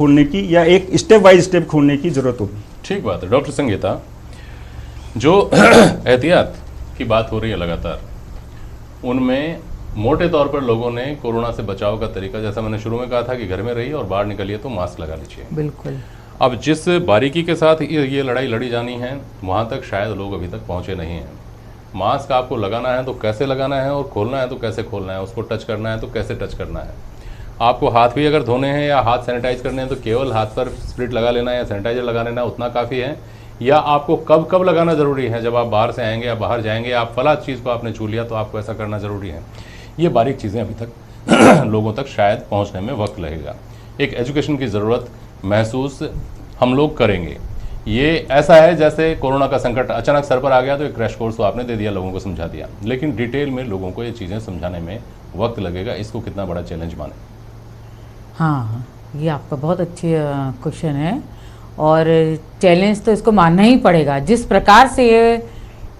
खोलने की या एक स्टेप बाय स्टेप खोलने की जरूरत होगी। ठीक बात है डॉक्टर संगीता, जो एहतियात की बात हो रही है लगातार, उनमें मोटे तौर पर लोगों ने कोरोना से बचाव का तरीका, जैसा मैंने शुरू में कहा था कि घर में रहिए और बाहर निकलिए तो मास्क लगा लीजिए। बिल्कुल। अब जिस बारीकी के साथ ये लड़ाई लड़ी जानी है वहाँ तक शायद लोग अभी तक पहुँचे नहीं हैं। मास्क आपको लगाना है तो कैसे लगाना है, और खोलना है तो कैसे खोलना है, उसको टच करना है तो कैसे टच करना है। आपको हाथ भी अगर धोने हैं या हाथ सैनिटाइज करने हैं तो केवल हाथ पर स्प्रिट लगा लेना है या सैनिटाइजर लगा लेना है, उतना काफ़ी है। या आपको कब कब लगाना ज़रूरी है, जब आप बाहर से आएंगे या बाहर जाएंगे, आप फला चीज़ को आपने छू लिया तो आपको ऐसा करना ज़रूरी है। ये बारीक चीज़ें अभी तक लोगों तक शायद पहुँचने में वक्त लगेगा। एक एजुकेशन की ज़रूरत महसूस हम लोग करेंगे। ये ऐसा है जैसे कोरोना का संकट अचानक सर पर आ गया तो एक क्रैश कोर्स तो आपने दे दिया, लोगों को समझा दिया, लेकिन डिटेल में लोगों को ये चीज़ें समझाने में वक्त लगेगा। इसको कितना बड़ा चैलेंज माने? हाँ, ये आपका बहुत अच्छी क्वेश्चन है, और चैलेंज तो इसको मानना ही पड़ेगा। जिस प्रकार से ये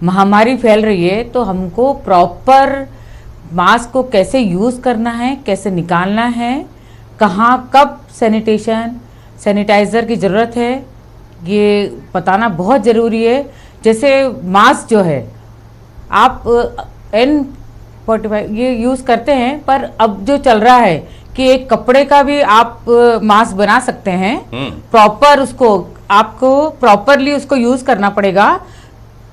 महामारी फैल रही है तो हमको प्रॉपर मास्क को कैसे यूज़ करना है, कैसे निकालना है, कहाँ कब सैनिटाइज़र की ज़रूरत है, ये बताना बहुत ज़रूरी है। जैसे मास्क जो है आप N95 ये यूज़ करते हैं, पर अब जो चल रहा है कि एक कपड़े का भी आप मास्क बना सकते हैं। प्रॉपर उसको आपको प्रॉपरली उसको यूज़ करना पड़ेगा,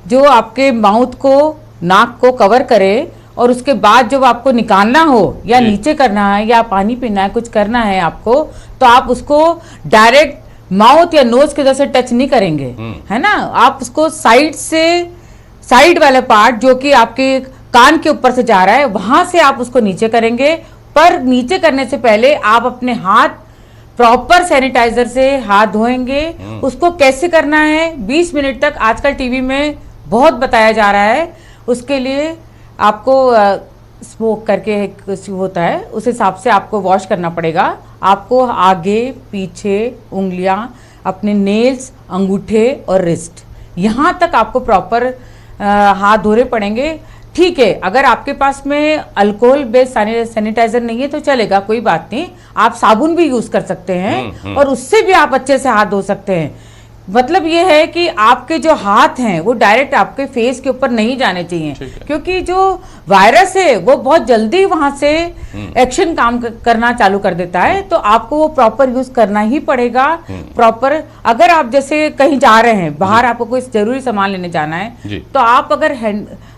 जो आपके माउथ को, नाक को कवर करे, और उसके बाद जब आपको निकालना हो या नीचे करना है या पानी पीना है, कुछ करना है आपको, तो आप उसको डायरेक्ट माउथ या नोज की वजह से टच नहीं करेंगे, है ना। आप उसको साइड से, साइड वाला पार्ट जो कि आपके कान के ऊपर से जा रहा है, वहां से आप उसको नीचे करेंगे। पर नीचे करने से पहले आप अपने हाथ प्रॉपर सैनिटाइजर से हाथ धोएंगे। उसको कैसे करना है 20 मिनट तक आजकल टीवी में बहुत बताया जा रहा है। उसके लिए आपको स्मोक करके एक होता है, उस हिसाब से आपको वॉश करना पड़ेगा। आपको आगे पीछे उंगलियां, अपने नेल्स, अंगूठे और रिस्ट, यहाँ तक आपको प्रॉपर हाथ धोने पड़ेंगे। ठीक है, अगर आपके पास में अल्कोहल बेस्ड सैनिटाइजर नहीं है तो चलेगा, कोई बात नहीं, आप साबुन भी यूज कर सकते हैं और उससे भी आप अच्छे से हाथ धो सकते हैं। मतलब ये है कि आपके जो हाथ हैं वो डायरेक्ट आपके फेस के ऊपर नहीं जाने चाहिए, क्योंकि जो वायरस है वो बहुत जल्दी वहां से एक्शन काम करना चालू कर देता है। तो आपको वो प्रॉपर यूज करना ही पड़ेगा। प्रॉपर अगर आप जैसे कहीं जा रहे हैं बाहर, आपको कोई जरूरी सामान लेने जाना है, तो आप अगर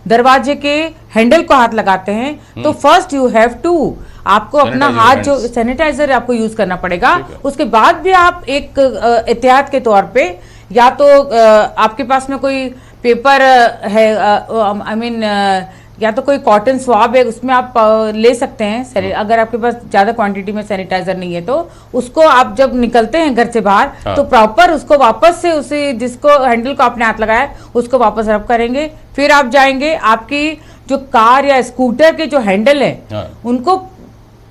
दरवाजे के हैंडल को हाथ लगाते हैं तो फर्स्ट यू हैव टू आपको अपना हाथ जो सैनिटाइजर आपको यूज करना पड़ेगा। उसके बाद भी आप एक एहतियात के तौर पे, या तो आपके पास में कोई पेपर है, आई मीन या तो कोई कॉटन स्वाब है, उसमें आप ले सकते हैं। अगर आपके पास ज्यादा क्वांटिटी में सैनिटाइजर नहीं है तो उसको आप जब निकलते हैं घर से बाहर तो प्रॉपर उसको वापस से उसे जिसको हैंडल को आपने हाथ लगाया उसको वापस रब करेंगे। फिर आप जाएंगे, आपकी जो कार या स्कूटर के जो हैंडल है उनको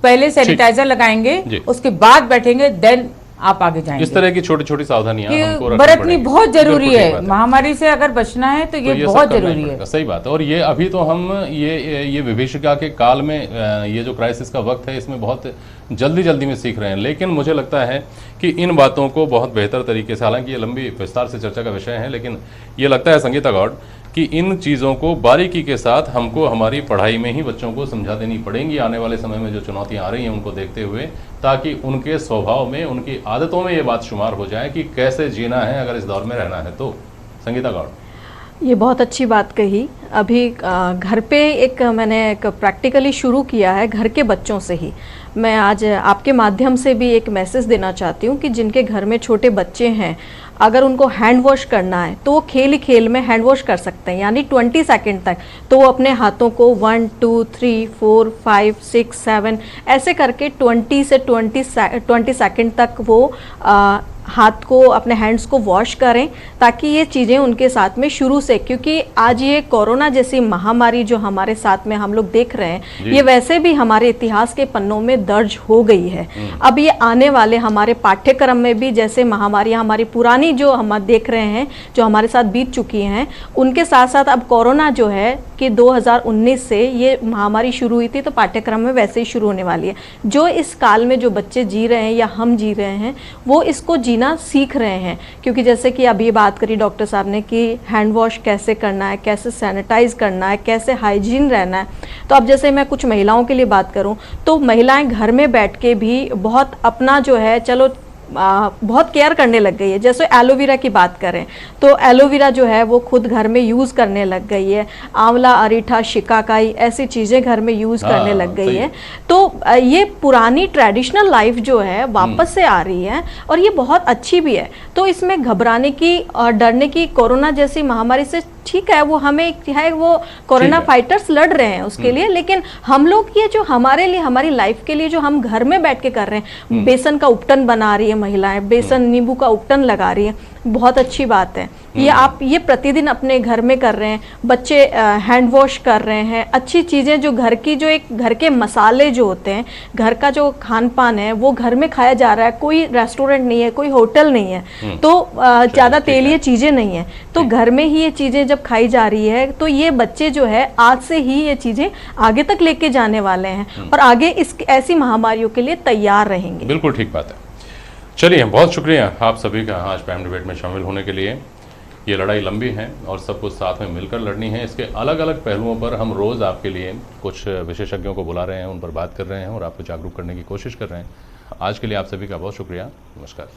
पहले सैनिटाइजर लगाएंगे, उसके बाद बैठेंगे, देन आप आगे जाएंगे। इस तरह की छोटी छोटी सावधानियां हमको बरतनी बहुत जरूरी है। महामारी से अगर बचना है तो ये बहुत जरूरी है। सही बात है। और ये अभी तो हम ये विभीषिका के काल में, ये जो क्राइसिस का वक्त है, इसमें बहुत जल्दी में सीख रहे हैं। लेकिन मुझे लगता है कि इन बातों को बहुत बेहतर तरीके से, हालांकि ये लंबी विस्तार से चर्चा का विषय है, लेकिन ये लगता है संगीता गौड़ कि इन चीज़ों को बारीकी के साथ हमको हमारी पढ़ाई में ही बच्चों को समझा देनी पड़ेंगी आने वाले समय में जो चुनौतियां आ रही हैं उनको देखते हुए, ताकि उनके स्वभाव में, उनकी आदतों में ये बात शुमार हो जाए कि कैसे जीना है अगर इस दौर में रहना है तो। संगीता गौड़, ये बहुत अच्छी बात कही। अभी घर पे मैंने एक प्रैक्टिकली शुरू किया है घर के बच्चों से ही। मैं आज आपके माध्यम से भी एक मैसेज देना चाहती हूँ कि जिनके घर में छोटे बच्चे हैं, अगर उनको हैंड वॉश करना है तो वो खेल ही खेल में हैंड वॉश कर सकते हैं, यानी 20 सेकंड तक। तो वो अपने हाथों को 1 2 3 4 5 6 7 ऐसे करके 20 से 20 सेकंड तक वो हाथ को, अपने हैंड्स को वॉश करें, ताकि ये चीज़ें उनके साथ में शुरू से, क्योंकि आज ये कोरोना जैसी महामारी जो हमारे साथ में हम लोग देख रहे हैं, ये वैसे भी हमारे इतिहास के पन्नों में दर्ज हो गई है। अब ये आने वाले हमारे पाठ्यक्रम में भी जैसे महामारियाँ हमारी पुरानी जो हम देख रहे हैं, जो हमारे साथ बीत चुकी हैं, उनके साथ साथ अब कोरोना जो है कि 2019 से ये महामारी शुरू हुई थी, तो पाठ्यक्रम में वैसे ही शुरू होने वाली है। जो इस काल में जो बच्चे जी रहे हैं या हम जी रहे हैं, वो इसको जीना सीख रहे हैं। क्योंकि जैसे कि अभी बात करी डॉक्टर साहब ने कि हैंड वॉश कैसे करना है, कैसे सैनिटाइज करना है, कैसे हाइजीन रहना है। तो अब जैसे मैं कुछ महिलाओं के लिए बात करूं, तो महिलाएं घर में बैठ के भी बहुत अपना जो है, चलो बहुत केयर करने लग गई है। जैसे एलोवेरा की बात करें तो एलोवेरा जो है वो खुद घर में यूज़ करने लग गई है। आंवला, अरीठा, शिकाकाई ऐसी चीज़ें घर में यूज़ करने लग गई है। तो ये पुरानी ट्रेडिशनल लाइफ जो है वापस से आ रही है, और ये बहुत अच्छी भी है। तो इसमें घबराने की और डरने की, कोरोना जैसी महामारी से ठीक है, वो हमें है, वो कोरोना फाइटर्स लड़ रहे हैं उसके लिए, लेकिन हम लोग ये जो हमारे लिए, हमारी लाइफ के लिए जो हम घर में बैठ के कर रहे हैं, बेसन का उपटन बना रही है महिलाएं, बेसन नींबू का उपटन लगा रही है, बहुत अच्छी बात है। ये आप ये प्रतिदिन अपने घर में कर रहे हैं, बच्चे हैंड वॉश कर रहे हैं, अच्छी चीज़ें जो घर की, जो एक घर के मसाले जो होते हैं, घर का जो खान पान है वो घर में खाया जा रहा है। कोई रेस्टोरेंट नहीं है, कोई होटल नहीं है, तो ज़्यादा तेलीय चीज़ें नहीं है, तो घर में ही ये चीज़ें जब खाई जा रही है, तो ये बच्चे जो है आज से ही ये चीज़ें आगे तक लेके जाने वाले हैं और आगे इस ऐसी महामारियों के लिए तैयार रहेंगे। बिल्कुल ठीक बात है। चलिए, बहुत शुक्रिया आप सभी का आज प्राइम डिबेट में शामिल होने के लिए। ये लड़ाई लंबी है और सब कुछ साथ में मिलकर लड़नी है। इसके अलग अलग पहलुओं पर हम रोज़ आपके लिए कुछ विशेषज्ञों को बुला रहे हैं, उन पर बात कर रहे हैं और आपको जागरूक करने की कोशिश कर रहे हैं। आज के लिए आप सभी का बहुत शुक्रिया। नमस्कार।